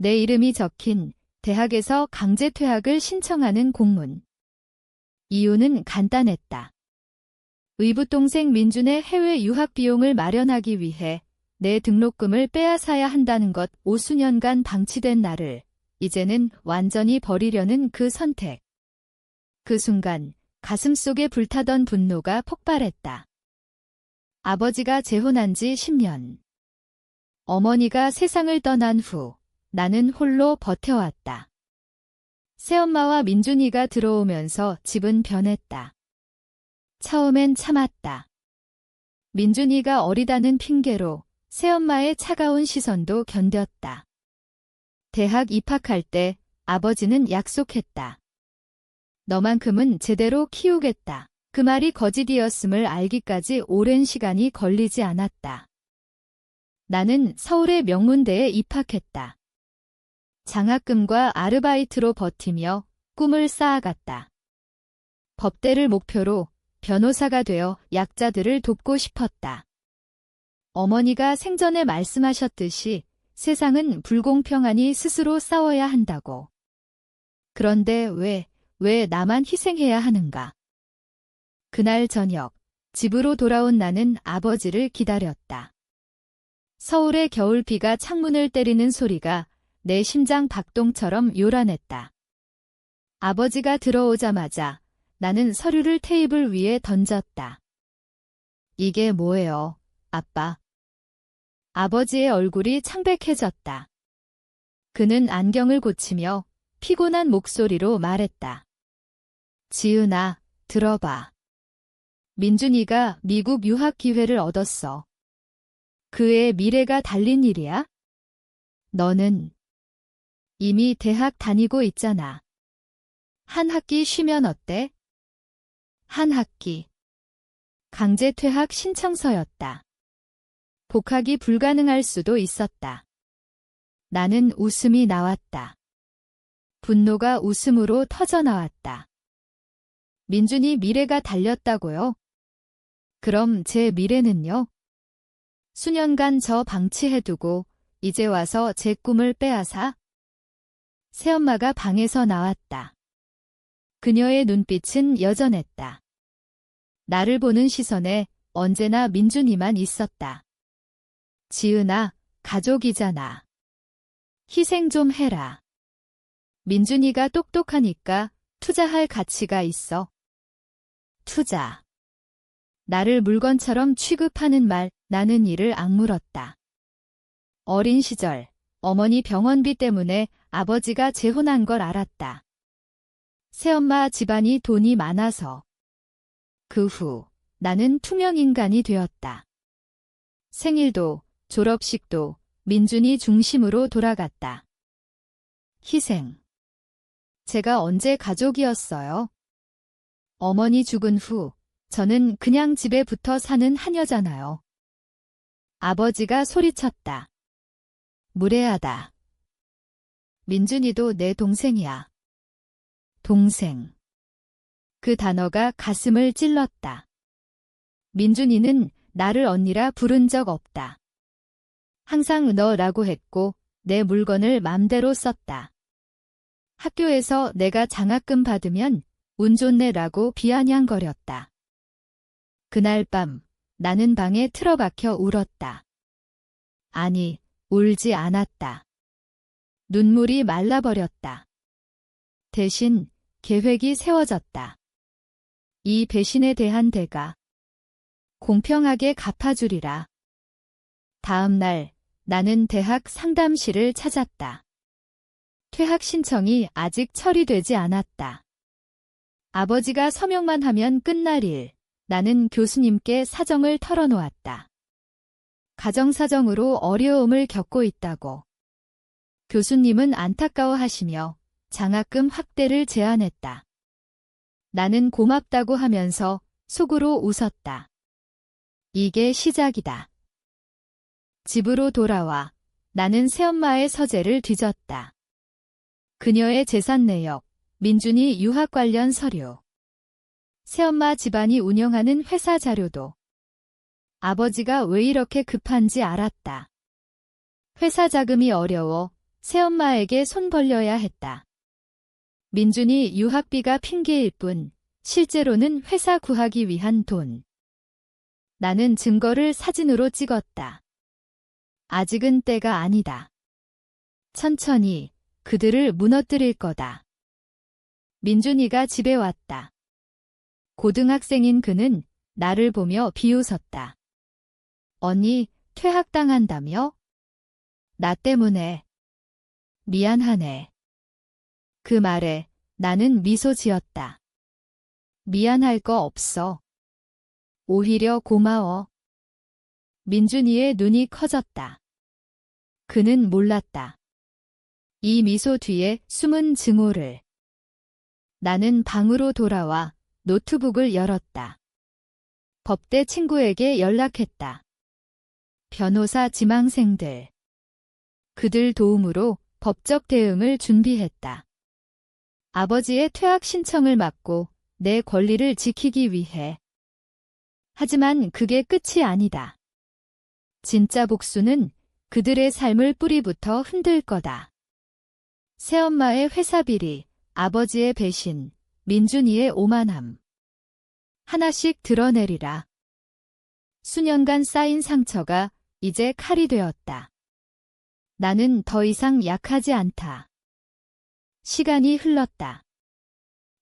내 이름이 적힌 대학에서 강제 퇴학을 신청하는 공문. 이유는 간단했다. 의붓동생 민준의 해외 유학 비용을 마련하기 위해 내 등록금을 빼앗아야 한다는 것 50년간 방치된 나를 이제는 완전히 버리려는 그 선택. 그 순간 가슴속에 불타던 분노가 폭발했다. 아버지가 재혼한 지 10년. 어머니가 세상을 떠난 후 나는 홀로 버텨왔다. 새엄마와 민준이가 들어오면서 집은 변했다. 처음엔 참았다. 민준이가 어리다는 핑계로 새엄마의 차가운 시선도 견뎠다. 대학 입학할 때 아버지는 약속했다. 너만큼은 제대로 키우겠다. 그 말이 거짓이었음을 알기까지 오랜 시간이 걸리지 않았다. 나는 서울의 명문대에 입학했다. 장학금과 아르바이트로 버티며 꿈을 쌓아갔다. 법대를 목표로 변호사가 되어 약자들을 돕고 싶었다. 어머니가 생전에 말씀하셨듯이 세상은 불공평하니 스스로 싸워야 한다고. 그런데 왜 나만 희생해야 하는가? 그날 저녁, 집으로 돌아온 나는 아버지를 기다렸다. 서울의 겨울비가 창문을 때리는 소리가 내 심장 박동처럼 요란했다. 아버지가 들어오자마자 나는 서류를 테이블 위에 던졌다. 이게 뭐예요, 아빠? 아버지의 얼굴이 창백해졌다. 그는 안경을 고치며 피곤한 목소리로 말했다. 지은아, 들어봐. 민준이가 미국 유학 기회를 얻었어. 그의 미래가 달린 일이야? 너는 이미 대학 다니고 있잖아. 한 학기 쉬면 어때? 한 학기. 강제 퇴학 신청서였다. 복학이 불가능할 수도 있었다. 나는 웃음이 나왔다. 분노가 웃음으로 터져나왔다. 민준이 미래가 달렸다고요? 그럼 제 미래는요? 수년간 저 방치해두고 이제 와서 제 꿈을 빼앗아? 새엄마가 방에서 나왔다. 그녀의 눈빛은 여전했다. 나를 보는 시선에 언제나 민준이만 있었다. 지은아, 가족이잖아. 희생 좀 해라. 민준이가 똑똑하니까 투자할 가치가 있어. 투자. 나를 물건처럼 취급하는 말, 나는 이를 악물었다. 어린 시절, 어머니 병원비 때문에 아버지가 재혼한 걸 알았다. 새엄마 집안이 돈이 많아서. 그 후, 나는 투명인간이 되었다. 생일도, 졸업식도 민준이 중심으로 돌아갔다. 희생. 제가 언제 가족이었어요? 어머니 죽은 후 저는 그냥 집에 붙어 사는 하녀잖아요. 아버지가 소리쳤다. 무례하다. 민준이도 내 동생이야. 동생. 그 단어가 가슴을 찔렀다. 민준이는 나를 언니라 부른 적 없다. 항상 너라고 했고 내 물건을 맘대로 썼다. 학교에서 내가 장학금 받으면 운 좋네라고 비아냥거렸다. 그날 밤 나는 방에 틀어박혀 울었다. 아니, 울지 않았다. 눈물이 말라버렸다. 대신 계획이 세워졌다. 이 배신에 대한 대가. 공평하게 갚아주리라. 다음 날 나는 대학 상담실을 찾았다. 퇴학 신청이 아직 처리되지 않았다. 아버지가 서명만 하면 끝날 일, 나는 교수님께 사정을 털어놓았다. 가정사정으로 어려움을 겪고 있다고. 교수님은 안타까워하시며 장학금 확대를 제안했다. 나는 고맙다고 하면서 속으로 웃었다. 이게 시작이다. 집으로 돌아와 나는 새엄마의 서재를 뒤졌다. 그녀의 재산 내역, 민준이 유학 관련 서류, 새엄마 집안이 운영하는 회사 자료도. 아버지가 왜 이렇게 급한지 알았다. 회사 자금이 어려워 새엄마에게 손 벌려야 했다. 민준이 유학비가 핑계일 뿐 실제로는 회사 구하기 위한 돈. 나는 증거를 사진으로 찍었다. 아직은 때가 아니다. 천천히 그들을 무너뜨릴 거다. 민준이가 집에 왔다. 고등학생인 그는 나를 보며 비웃었다. 언니, 퇴학당한다며? 나 때문에. 미안하네. 그 말에 나는 미소 지었다. 미안할 거 없어. 오히려 고마워. 민준이의 눈이 커졌다. 그는 몰랐다. 이 미소 뒤에 숨은 증오를. 나는 방으로 돌아와 노트북을 열었다. 법대 친구에게 연락했다. 변호사 지망생들. 그들 도움으로 법적 대응을 준비했다. 아버지의 퇴학 신청을 막고 내 권리를 지키기 위해. 하지만 그게 끝이 아니다. 진짜 복수는 그들의 삶을 뿌리부터 흔들 거다. 새엄마의 회사 비리, 아버지의 배신, 민준이의 오만함. 하나씩 드러내리라. 수년간 쌓인 상처가 이제 칼이 되었다. 나는 더 이상 약하지 않다. 시간이 흘렀다.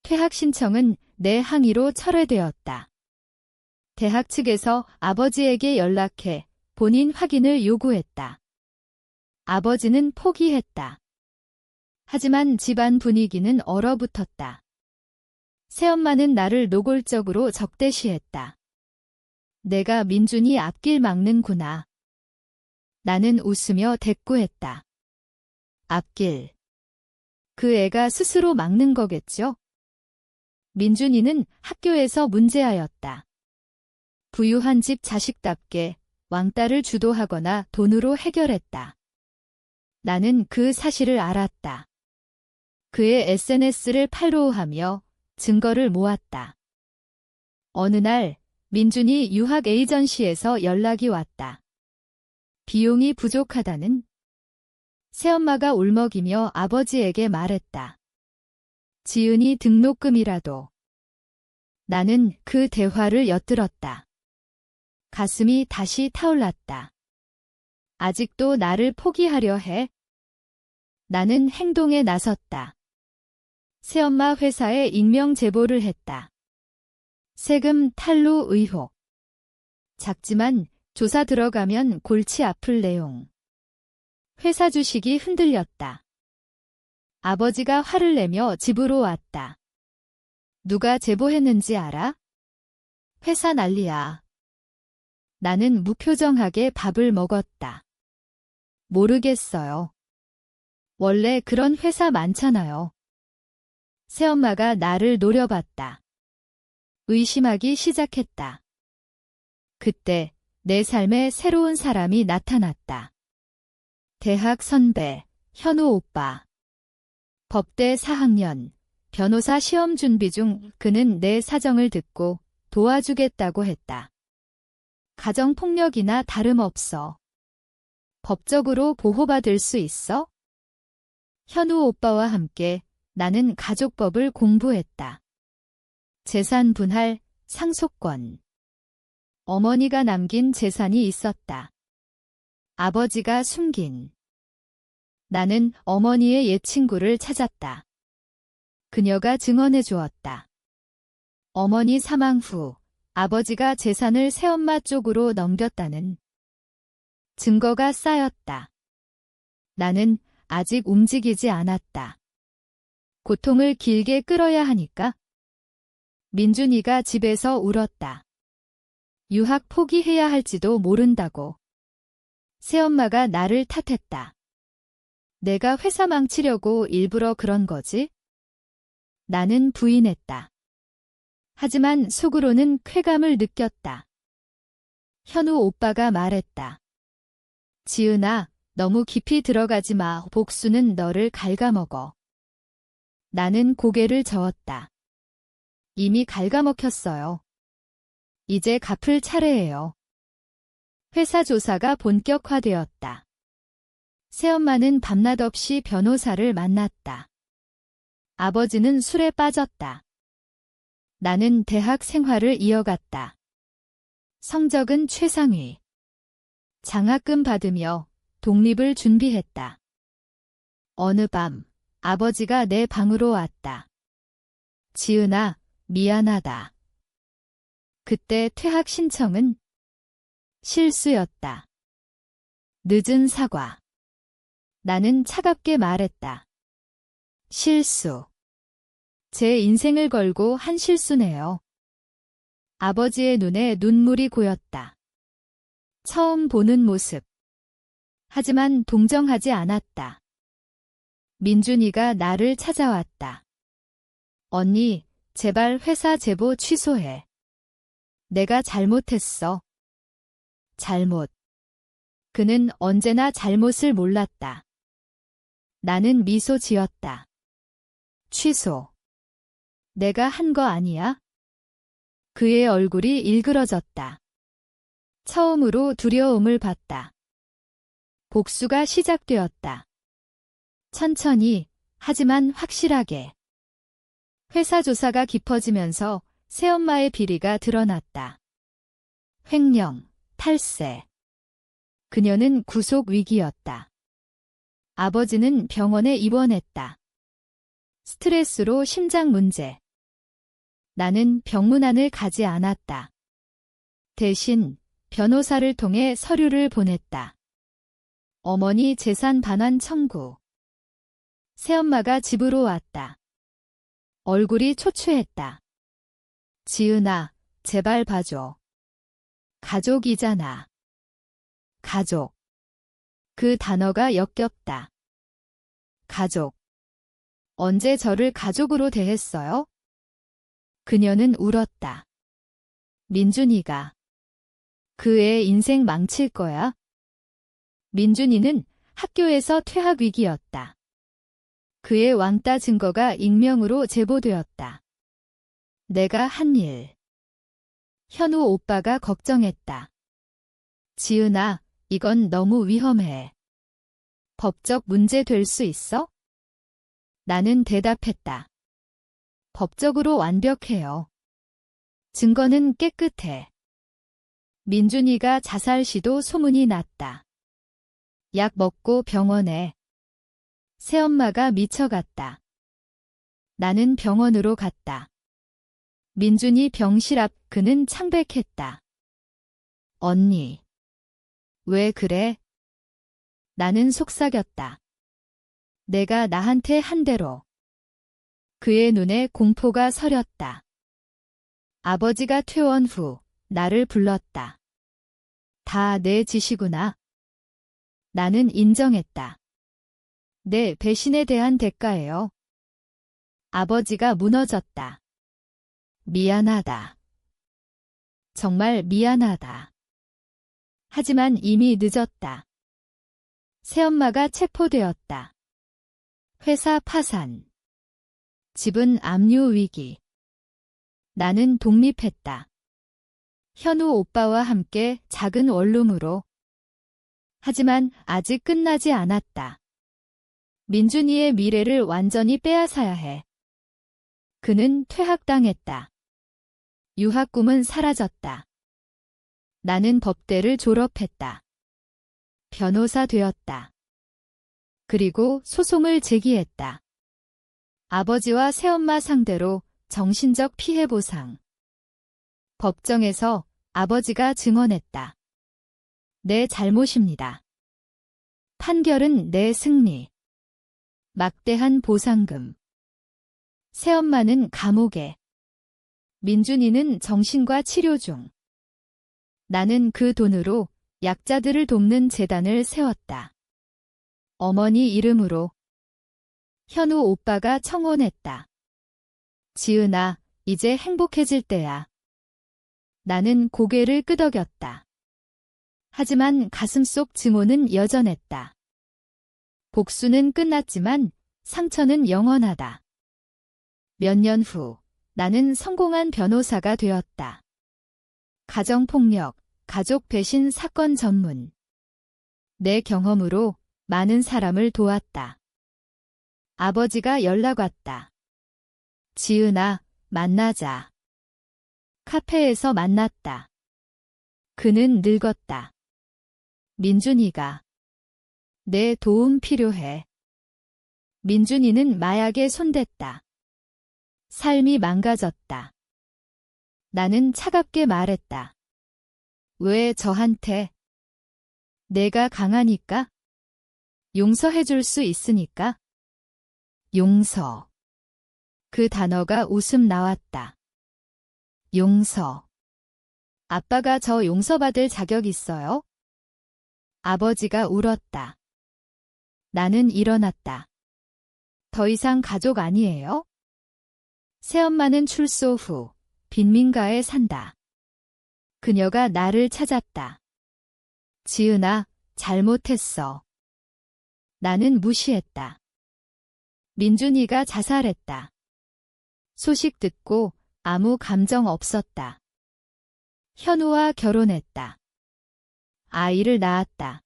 퇴학 신청은 내 항의로 철회되었다. 대학 측에서 아버지에게 연락해 본인 확인을 요구했다. 아버지는 포기했다. 하지만 집안 분위기는 얼어붙었다. 새엄마는 나를 노골적으로 적대시했다. 내가 민준이 앞길 막는구나. 나는 웃으며 대꾸했다. 앞길. 그 애가 스스로 막는 거겠죠? 민준이는 학교에서 문제아였다. 부유한 집 자식답게 왕따를 주도하거나 돈으로 해결했다. 나는 그 사실을 알았다. 그의 SNS를 팔로우하며 증거를 모았다. 어느 날 민준이 유학 에이전시에서 연락이 왔다. 비용이 부족하다는. 새엄마가 울먹이며 아버지에게 말했다. 지은이 등록금이라도. 나는 그 대화를 엿들었다. 가슴이 다시 타올랐다. 아직도 나를 포기하려 해? 나는 행동에 나섰다. 새엄마 회사에 익명 제보를 했다. 세금 탈루 의혹. 작지만 조사 들어가면 골치 아플 내용. 회사 주식이 흔들렸다. 아버지가 화를 내며 집으로 왔다. 누가 제보했는지 알아? 회사 난리야. 나는 무표정하게 밥을 먹었다. 모르겠어요. 원래 그런 회사 많잖아요. 새엄마가 나를 노려봤다. 의심하기 시작했다. 그때 내 삶에 새로운 사람이 나타났다. 대학 선배, 현우 오빠. 법대 4학년, 변호사 시험 준비 중. 그는 내 사정을 듣고 도와주겠다고 했다. 가정폭력이나 다름없어. 법적으로 보호받을 수 있어? 현우 오빠와 함께 나는 가족법을 공부했다. 재산 분할, 상속권. 어머니가 남긴 재산이 있었다. 아버지가 숨긴. 나는 어머니의 옛 친구를 찾았다. 그녀가 증언해 주었다. 어머니 사망 후 아버지가 재산을 새엄마 쪽으로 넘겼다는 증거가 쌓였다. 나는 아직 움직이지 않았다. 고통을 길게 끌어야 하니까. 민준이가 집에서 울었다. 유학 포기해야 할지도 모른다고. 새엄마가 나를 탓했다. 내가 회사 망치려고 일부러 그런 거지? 나는 부인했다. 하지만 속으로는 쾌감을 느꼈다. 현우 오빠가 말했다. 지은아, 너무 깊이 들어가지 마. 복수는 너를 갉아먹어. 나는 고개를 저었다. 이미 갉아먹혔어요. 이제 갚을 차례예요. 회사 조사가 본격화되었다. 새엄마는 밤낮 없이 변호사를 만났다. 아버지는 술에 빠졌다. 나는 대학 생활을 이어갔다. 성적은 최상위. 장학금 받으며 독립을 준비했다. 어느 밤 아버지가 내 방으로 왔다. 지은아, 미안하다. 그때 퇴학 신청은 실수였다. 늦은 사과. 나는 차갑게 말했다. 실수. 제 인생을 걸고 한 실수네요. 아버지의 눈에 눈물이 고였다. 처음 보는 모습. 하지만 동정하지 않았다. 민준이가 나를 찾아왔다. 언니, 제발 회사 제보 취소해. 내가 잘못했어. 잘못. 그는 언제나 잘못을 몰랐다. 나는 미소 지었다. 취소. 내가 한 거 아니야? 그의 얼굴이 일그러졌다. 처음으로 두려움을 봤다. 복수가 시작되었다. 천천히, 하지만 확실하게. 회사 조사가 깊어지면서 새엄마의 비리가 드러났다. 횡령, 탈세. 그녀는 구속 위기였다. 아버지는 병원에 입원했다. 스트레스로 심장 문제. 나는 병문안을 가지 않았다. 대신 변호사를 통해 서류를 보냈다. 어머니 재산 반환 청구. 새엄마가 집으로 왔다. 얼굴이 초췌했다. 지은아, 제발 봐줘. 가족이잖아. 가족. 그 단어가 역겹다. 가족. 언제 저를 가족으로 대했어요? 그녀는 울었다. 민준이가. 그 애 인생 망칠 거야? 민준이는 학교에서 퇴학 위기였다. 그의 왕따 증거가 익명으로 제보되었다. 내가 한 일. 현우 오빠가 걱정했다. 지은아, 이건 너무 위험해. 법적 문제 될 수 있어? 나는 대답했다. 법적으로 완벽해요. 증거는 깨끗해. 민준이가 자살 시도 소문이 났다. 약 먹고 병원에. 새엄마가 미쳐갔다. 나는 병원으로 갔다. 민준이 병실 앞 그는 창백했다. 언니. 왜 그래? 나는 속삭였다. 내가 나한테 한 대로. 그의 눈에 공포가 서렸다. 아버지가 퇴원 후 나를 불렀다. 다 내 짓이구나. 나는 인정했다. 내 배신에 대한 대가예요. 아버지가 무너졌다. 미안하다. 정말 미안하다. 하지만 이미 늦었다. 새엄마가 체포되었다. 회사 파산. 집은 압류 위기. 나는 독립했다. 현우 오빠와 함께 작은 원룸으로. 하지만 아직 끝나지 않았다. 민준이의 미래를 완전히 빼앗아야 해. 그는 퇴학당했다. 유학 꿈은 사라졌다. 나는 법대를 졸업했다. 변호사 되었다. 그리고 소송을 제기했다. 아버지와 새엄마 상대로 정신적 피해 보상. 법정에서 아버지가 증언했다. 내 잘못입니다. 판결은 내 승리. 막대한 보상금. 새엄마는 감옥에. 민준이는 정신과 치료 중. 나는 그 돈으로 약자들을 돕는 재단을 세웠다. 어머니 이름으로. 현우 오빠가 청혼했다. 지은아, 이제 행복해질 때야. 나는 고개를 끄덕였다. 하지만 가슴속 증오는 여전했다. 복수는 끝났지만 상처는 영원하다. 몇 년 후 나는 성공한 변호사가 되었다. 가정폭력, 가족 배신 사건 전문. 내 경험으로 많은 사람을 도왔다. 아버지가 연락 왔다. 지은아, 만나자. 카페에서 만났다. 그는 늙었다. 민준이가. 내 도움 필요해. 민준이는 마약에 손댔다. 삶이 망가졌다. 나는 차갑게 말했다. 왜 저한테? 내가 강하니까? 용서해줄 수 있으니까? 용서. 그 단어가 웃음 나왔다. 용서. 아빠가 저 용서받을 자격 있어요? 아버지가 울었다. 나는 일어났다. 더 이상 가족 아니에요? 새엄마는 출소 후 빈민가에 산다. 그녀가 나를 찾았다. 지은아, 잘못했어. 나는 무시했다. 민준이가 자살했다. 소식 듣고 아무 감정 없었다. 현우와 결혼했다. 아이를 낳았다.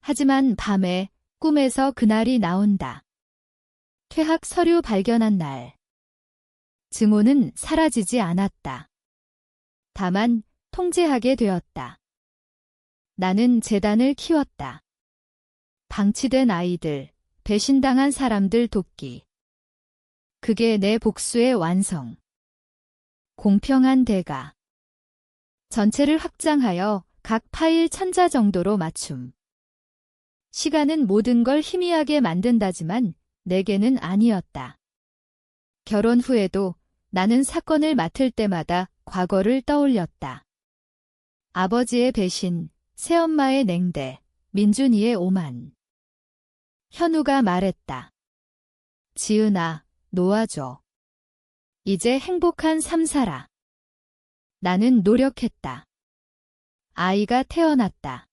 하지만 밤에 꿈에서 그날이 나온다. 퇴학 서류 발견한 날. 증오는 사라지지 않았다. 다만 통제하게 되었다. 나는 재단을 키웠다. 방치된 아이들, 배신당한 사람들 돕기. 그게 내 복수의 완성. 공평한 대가. 전체를 확장하여 각 파일 1000자 정도로 맞춤. 시간은 모든 걸 희미하게 만든다지만 내게는 아니었다. 결혼 후에도 나는 사건을 맡을 때마다 과거를 떠올렸다. 아버지의 배신, 새엄마의 냉대, 민준이의 오만. 현우가 말했다. 지은아, 놓아줘. 이제 행복한 삶 살아. 나는 노력했다. 아이가 태어났다.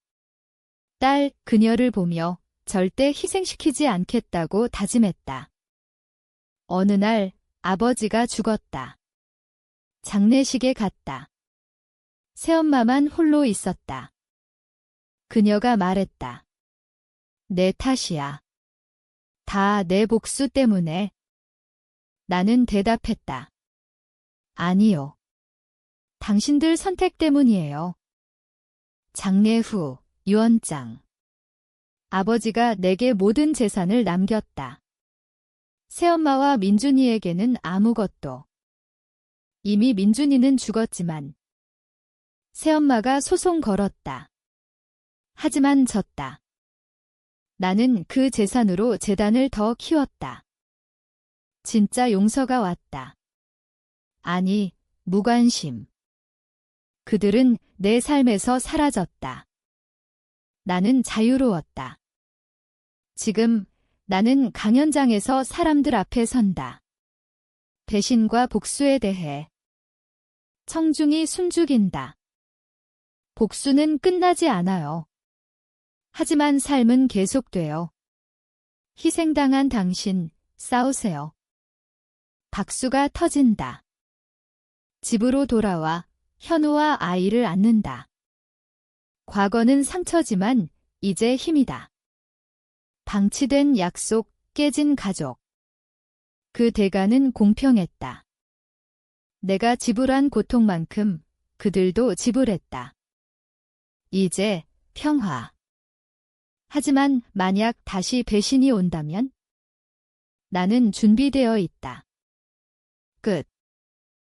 딸, 그녀를 보며 절대 희생시키지 않겠다고 다짐했다. 어느 날 아버지가 죽었다. 장례식에 갔다. 새엄마만 홀로 있었다. 그녀가 말했다. 내 탓이야. 다 내 복수 때문에. 나는 대답했다. 아니요. 당신들 선택 때문이에요. 장례 후 유언장. 아버지가 내게 모든 재산을 남겼다. 새엄마와 민준이에게는 아무것도. 이미 민준이는 죽었지만 새엄마가 소송 걸었다. 하지만 졌다. 나는 그 재산으로 재단을 더 키웠다. 진짜 용서가 왔다. 아니, 무관심. 그들은 내 삶에서 사라졌다. 나는 자유로웠다. 지금 나는 강연장에서 사람들 앞에 선다. 배신과 복수에 대해 청중이 숨죽인다. 복수는 끝나지 않아요. 하지만 삶은 계속돼요. 희생당한 당신, 싸우세요. 박수가 터진다. 집으로 돌아와 현우와 아이를 안는다. 과거는 상처지만 이제 힘이다. 방치된 약속, 깨진 가족. 그 대가는 공평했다. 내가 지불한 고통만큼 그들도 지불했다. 이제 평화. 하지만 만약 다시 배신이 온다면? 나는 준비되어 있다. 끝.